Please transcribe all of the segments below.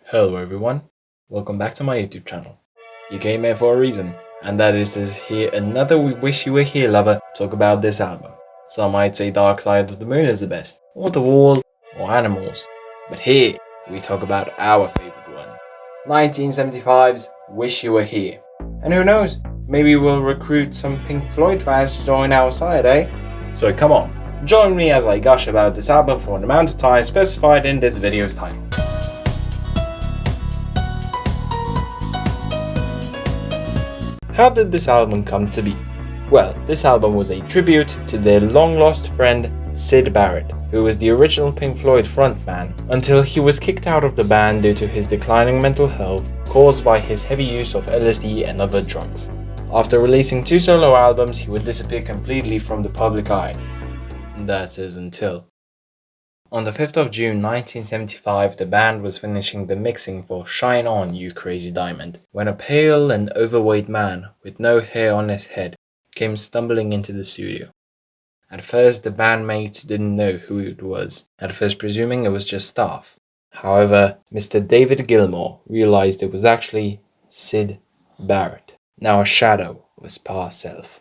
Hello everyone, welcome back to my YouTube channel. You came here for a reason, and that is to hear another We Wish You Were Here lover talk about this album. Some might say Dark Side of the Moon is the best, or The Wall, or Animals. But here, we talk about our favorite one. 1975's Wish You Were Here. And who knows, maybe we'll recruit some Pink Floyd fans to join our side, eh? So come on, join me as I gush about this album for an amount of time specified in this video's title. How did this album come to be? Well, this album was a tribute to their long-lost friend Syd Barrett, who was the original Pink Floyd frontman until he was kicked out of the band due to his declining mental health caused by his heavy use of LSD and other drugs. After releasing 2 solo albums, he would disappear completely from the public eye. That is until. On the 5th of June 1975, the band was finishing the mixing for Shine On, You Crazy Diamond, when a pale and overweight man with no hair on his head came stumbling into the studio. At first, the bandmates didn't know who it was, at first presuming it was just staff. However, Mr. David Gilmour realized it was actually Syd Barrett, now a shadow of his past self.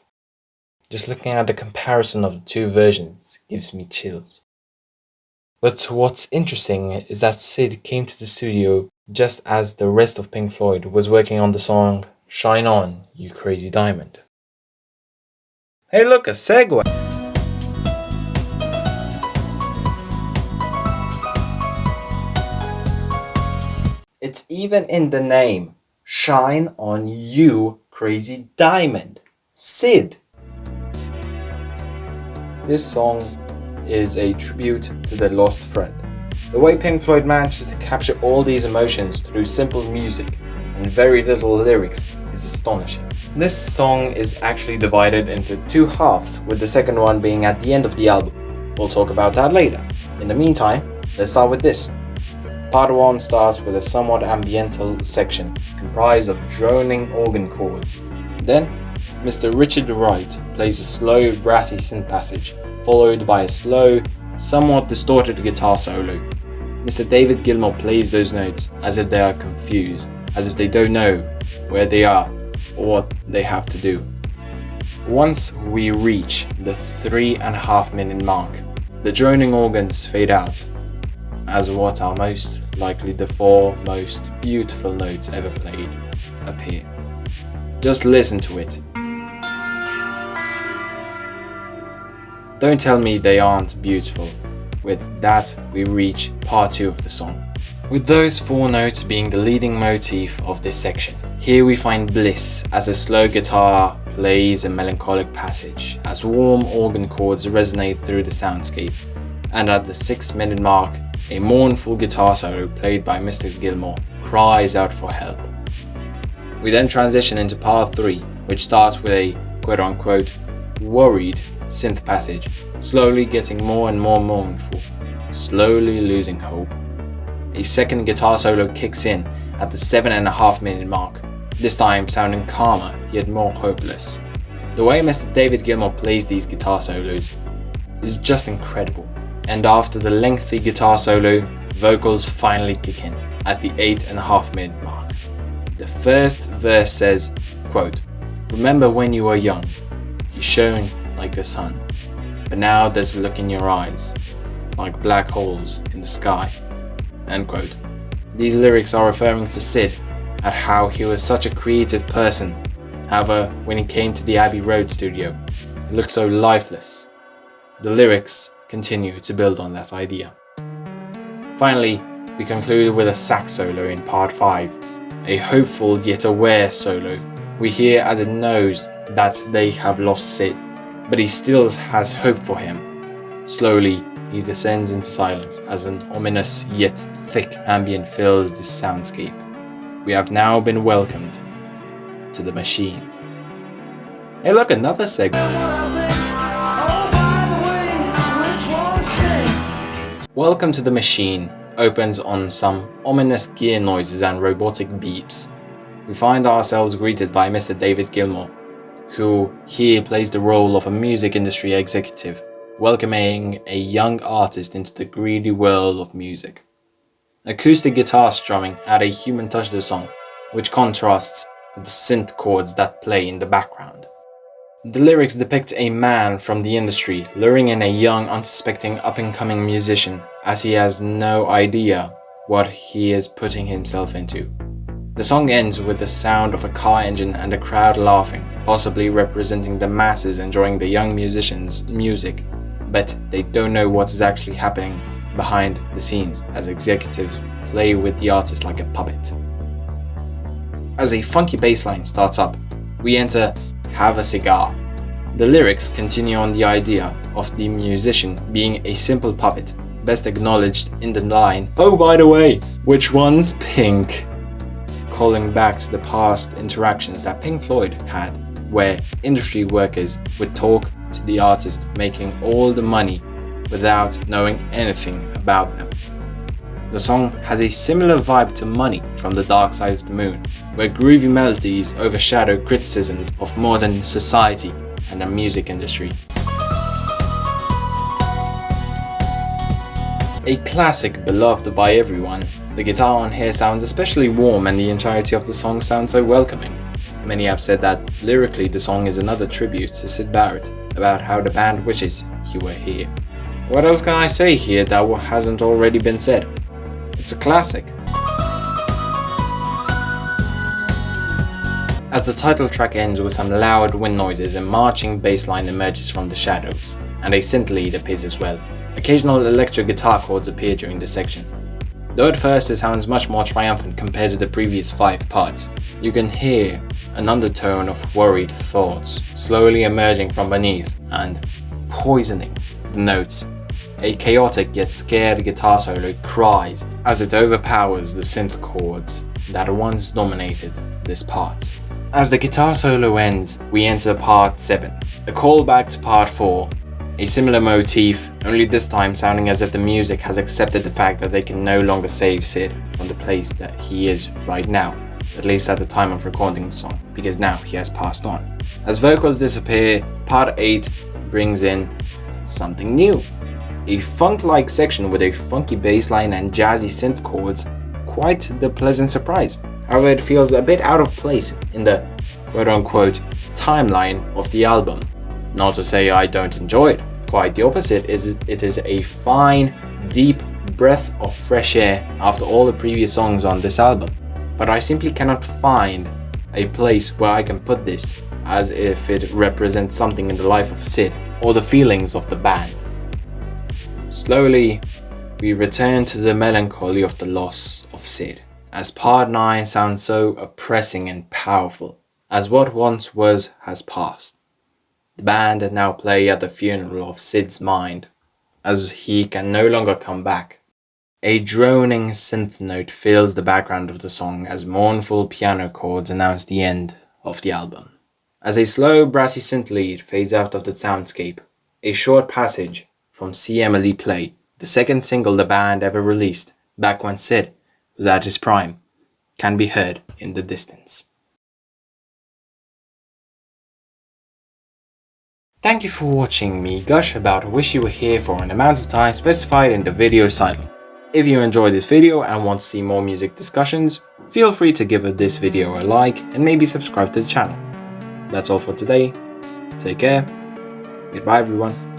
Just looking at the comparison of the 2 versions gives me chills. But what's interesting is that Syd came to the studio just as the rest of Pink Floyd was working on the song Shine On, You Crazy Diamond. Hey look, a segue! It's even in the name. Shine On You Crazy Diamond. Syd! This song is a tribute to their lost friend. The way Pink Floyd manages to capture all these emotions through simple music and very little lyrics is astonishing. This song is actually divided into 2 halves, with the second one being at the end of the album. We'll talk about that later. In the meantime, let's start with this. Part 1 starts with a somewhat ambiental section comprised of droning organ chords. Then, Mr. Richard Wright plays a slow, brassy synth passage, followed by a slow, somewhat distorted guitar solo. Mr. David Gilmour plays those notes as if they are confused, as if they don't know where they are or what they have to do. Once we reach the 3.5-minute mark, the droning organs fade out, as what are most likely the 4 most beautiful notes ever played appear. Just listen to it. Don't tell me they aren't beautiful. With that, we reach part 2 of the song, with those 4 notes being the leading motif of this section. Here we find bliss as a slow guitar plays a melancholic passage, as warm organ chords resonate through the soundscape, and at the 6-minute mark, a mournful guitar solo played by Mr. Gilmour cries out for help. We then transition into part 3, which starts with a quote-unquote worried synth passage, slowly getting more and more mournful, slowly losing hope. A second guitar solo kicks in at the 7.5-minute mark, this time sounding calmer yet more hopeless. The way Mr. David Gilmour plays these guitar solos is just incredible, and after the lengthy guitar solo, vocals finally kick in at the 8.5-minute mark. The first verse says, quote, "Remember when you were young, you shone like the sun, but now there's a look in your eyes, like black holes in the sky." End quote. These lyrics are referring to Syd, at how he was such a creative person. However, when he came to the Abbey Road studio, he looked so lifeless. The lyrics continue to build on that idea. Finally, we conclude with a sax solo in part 5, a hopeful yet aware solo. We hear as it knows that they have lost Syd, but he still has hope for him. Slowly, he descends into silence as an ominous yet thick ambient fills the soundscape. We have now been welcomed to the machine. Hey look, another segment. Welcome to the Machine opens on some ominous gear noises and robotic beeps. We find ourselves greeted by Mr. David Gilmour, who here plays the role of a music industry executive, welcoming a young artist into the greedy world of music. Acoustic guitar strumming add a human touch to the song, which contrasts with the synth chords that play in the background. The lyrics depict a man from the industry luring in a young, unsuspecting, up-and-coming musician as he has no idea what he is putting himself into. The song ends with the sound of a car engine and a crowd laughing, possibly representing the masses enjoying the young musician's music, but they don't know what is actually happening behind the scenes as executives play with the artist like a puppet. As a funky bass line starts up, we enter "Have a Cigar." The lyrics continue on the idea of the musician being a simple puppet, best acknowledged in the line, "Oh, by the way, which one's pink?" calling back to the past interactions that Pink Floyd had, where industry workers would talk to the artist making all the money without knowing anything about them. The song has a similar vibe to Money from The Dark Side of the Moon, where groovy melodies overshadow criticisms of modern society and the music industry. A classic beloved by everyone, the guitar on here sounds especially warm and the entirety of the song sounds so welcoming. Many have said that lyrically the song is another tribute to Syd Barrett about how the band wishes he were here. What else can I say here that hasn't already been said? It's a classic. As the title track ends with some loud wind noises, a marching bass line emerges from the shadows, and a synth lead appears as well. Occasional electric guitar chords appear during this section. Though at first it sounds much more triumphant compared to the previous 5 parts, you can hear an undertone of worried thoughts slowly emerging from beneath and poisoning the notes. A chaotic yet scared guitar solo cries as it overpowers the synth chords that once dominated this part. As the guitar solo ends, we enter part 7, a callback to part 4. A similar motif, only this time sounding as if the music has accepted the fact that they can no longer save Syd from the place that he is right now, at least at the time of recording the song, because now he has passed on. As vocals disappear, part 8 brings in something new. A funk-like section with a funky bass line and jazzy synth chords, quite the pleasant surprise. However, it feels a bit out of place in the quote-unquote timeline of the album. Not to say I don't enjoy it, quite the opposite. It is a fine, deep breath of fresh air after all the previous songs on this album. But I simply cannot find a place where I can put this as if it represents something in the life of Syd or the feelings of the band. Slowly, we return to the melancholy of the loss of Syd, as part 9 sounds so oppressing and powerful, as what once was has passed. The band now play at the funeral of Syd's mind, as he can no longer come back. A droning synth note fills the background of the song as mournful piano chords announce the end of the album. As a slow brassy synth lead fades out of the soundscape, a short passage from See Emily Play, the second single the band ever released, back when Syd was at his prime, can be heard in the distance. Thank you for watching me gush about Wish You Were Here for an amount of time specified in the video title. If you enjoyed this video and want to see more music discussions, feel free to give this video a like and maybe subscribe to the channel. That's all for today. Take care. Goodbye everyone.